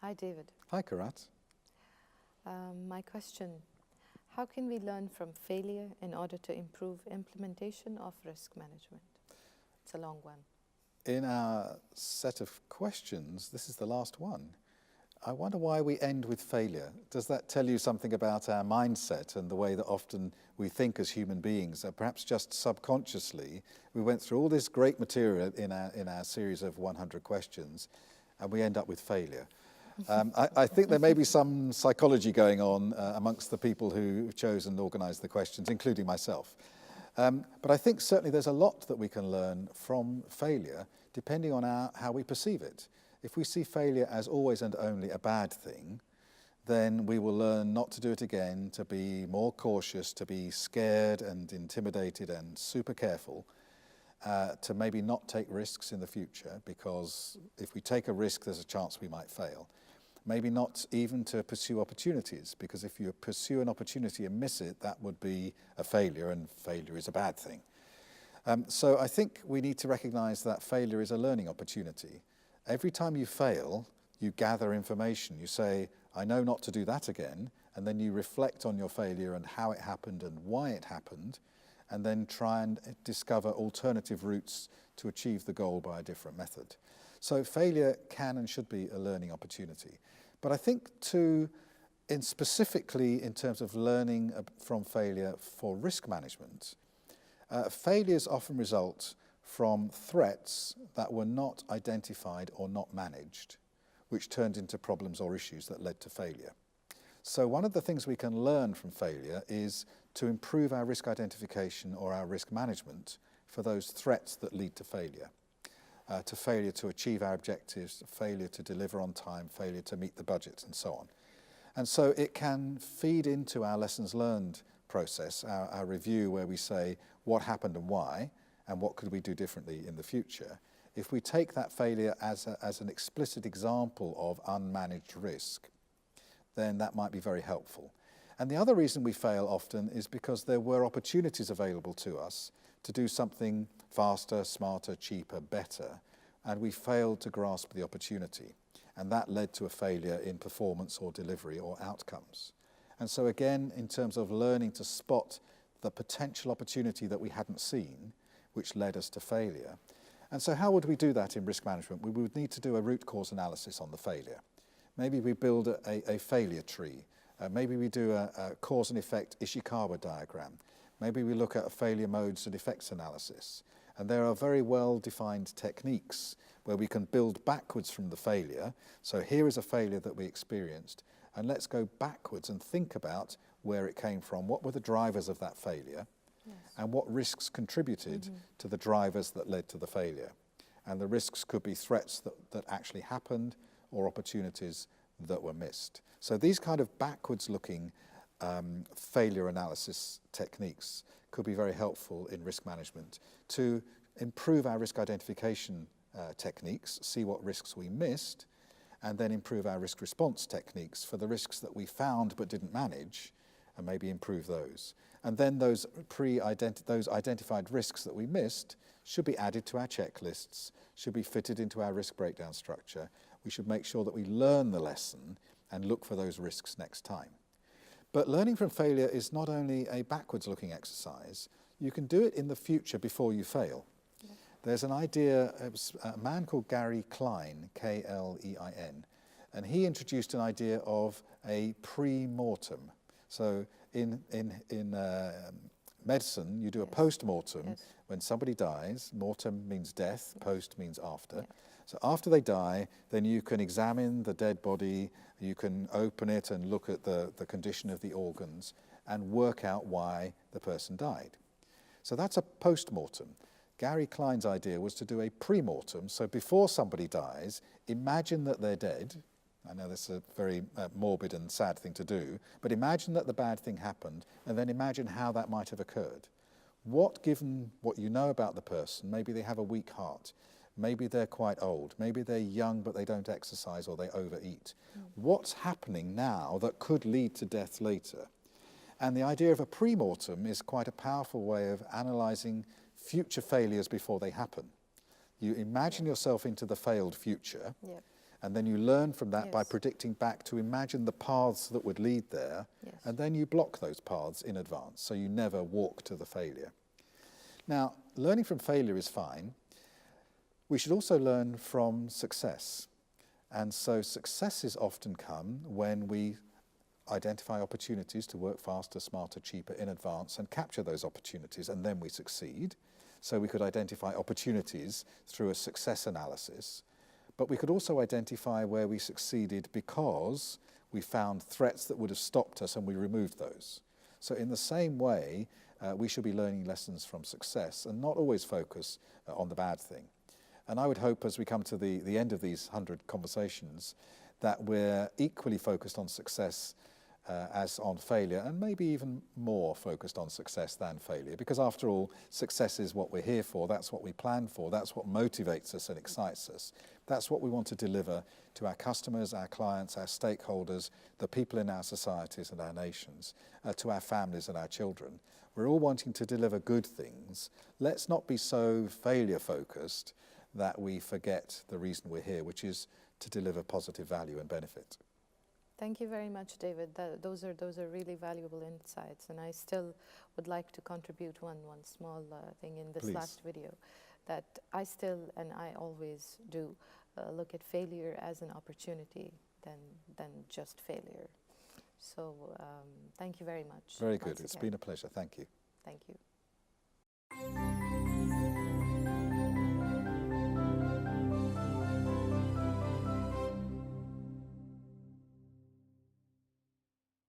Hi, David. Hi, Karat. My question, how can we learn from failure in order to improve implementation of risk management? It's a long one. In our set of questions, this is the last one. I wonder why we end with failure. Does that tell you something about our mindset and the way that often we think as human beings? Perhaps just subconsciously, we went through all this great material in our series of 100 questions, and we end up with failure. I think there may be some psychology going on amongst the people who chose and organised the questions, including myself. But I think certainly there's a lot that we can learn from failure, depending on how we perceive it. If we see failure as always and only a bad thing, then we will learn not to do it again, to be more cautious, to be scared and intimidated and super careful, to maybe not take risks in the future, because if we take a risk, there's a chance we might fail. Maybe not even to pursue opportunities, because if you pursue an opportunity and miss it, that would be a failure, and failure is a bad thing. So I think we need to recognize that failure is a learning opportunity. Every time you fail, you gather information. You say, I know not to do that again, and then you reflect on your failure and how it happened and why it happened, and then try and discover alternative routes to achieve the goal by a different method. So failure can and should be a learning opportunity. But I think specifically in terms of learning from failure for risk management, failures often result from threats that were not identified or not managed, which turned into problems or issues that led to failure. So one of the things we can learn from failure is to improve our risk identification or our risk management for those threats that lead to failure to achieve our objectives, failure to deliver on time, failure to meet the budget, and so on. And so it can feed into our lessons learned process, our review where we say what happened and why, and what could we do differently in the future. If we take that failure as an explicit example of unmanaged risk, then that might be very helpful. And the other reason we fail often is because there were opportunities available to us to do something faster, smarter, cheaper, better, and we failed to grasp the opportunity. And that led to a failure in performance or delivery or outcomes. And so again, in terms of learning to spot the potential opportunity that we hadn't seen, which led us to failure. And so how would we do that in risk management? We would need to do a root cause analysis on the failure. Maybe we build a failure tree. Maybe we do a cause and effect Ishikawa diagram. Maybe we look at a failure modes and effects analysis. And there are very well-defined techniques where we can build backwards from the failure. So here is a failure that we experienced, and let's go backwards and think about where it came from. What were the drivers of that failure? Yes. And what risks contributed to the drivers that led to the failure? And the risks could be threats that actually happened or opportunities that were missed. So these kind of backwards-looking failure analysis techniques could be very helpful in risk management to improve our risk identification techniques, see what risks we missed, and then improve our risk response techniques for the risks that we found but didn't manage, and maybe improve those. And then those identified risks that we missed should be added to our checklists, should be fitted into our risk breakdown structure. We should make sure that we learn the lesson and look for those risks next time. But learning from failure is not only a backwards-looking exercise, you can do it in the future before you fail. Yeah. There's an idea, it was a man called Gary Klein, K-L-E-I-N, and he introduced an idea of a pre-mortem. So in medicine, you do a post-mortem when somebody dies. Mortem means death, post means after. Yeah. So after they die, then you can examine the dead body, you can open it and look at the condition of the organs and work out why the person died. So that's a post-mortem. Gary Klein's idea was to do a pre-mortem, so before somebody dies, imagine that they're dead. I know this is a very morbid and sad thing to do, but imagine that the bad thing happened, and then imagine how that might have occurred. What, given what you know about the person, maybe they have a weak heart, maybe they're quite old, maybe they're young but they don't exercise or they overeat. What's happening now that could lead to death later? And the idea of a pre-mortem is quite a powerful way of analysing future failures before they happen. You imagine yourself into the failed future, And then you learn from that by Yes. predicting back to imagine the paths that would lead there, Yes. and then you block those paths in advance, so you never walk to the failure. Now, learning from failure is fine. We should also learn from success. And so successes often come when we identify opportunities to work faster, smarter, cheaper in advance and capture those opportunities, and then we succeed. So we could identify opportunities through a success analysis. But we could also identify where we succeeded because we found threats that would have stopped us and we removed those. So in the same way, we should be learning lessons from success and not always focus on the bad thing. And I would hope as we come to the end of these 100 conversations that we're equally focused on success as on failure, and maybe even more focused on success than failure. Because after all, success is what we're here for, that's what we plan for, that's what motivates us and excites us. That's what we want to deliver to our customers, our clients, our stakeholders, the people in our societies and our nations, to our families and our children. We're all wanting to deliver good things. Let's not be so failure focused that we forget the reason we're here, which is to deliver positive value and benefit. Thank you very much, David. Those are really valuable insights, and I still would like to contribute one small thing in this Please. last video, that I still, and I always do, look at failure as an opportunity than just failure. So thank you very much. Very good. once It's again. been a pleasure. Thank you. Thank you.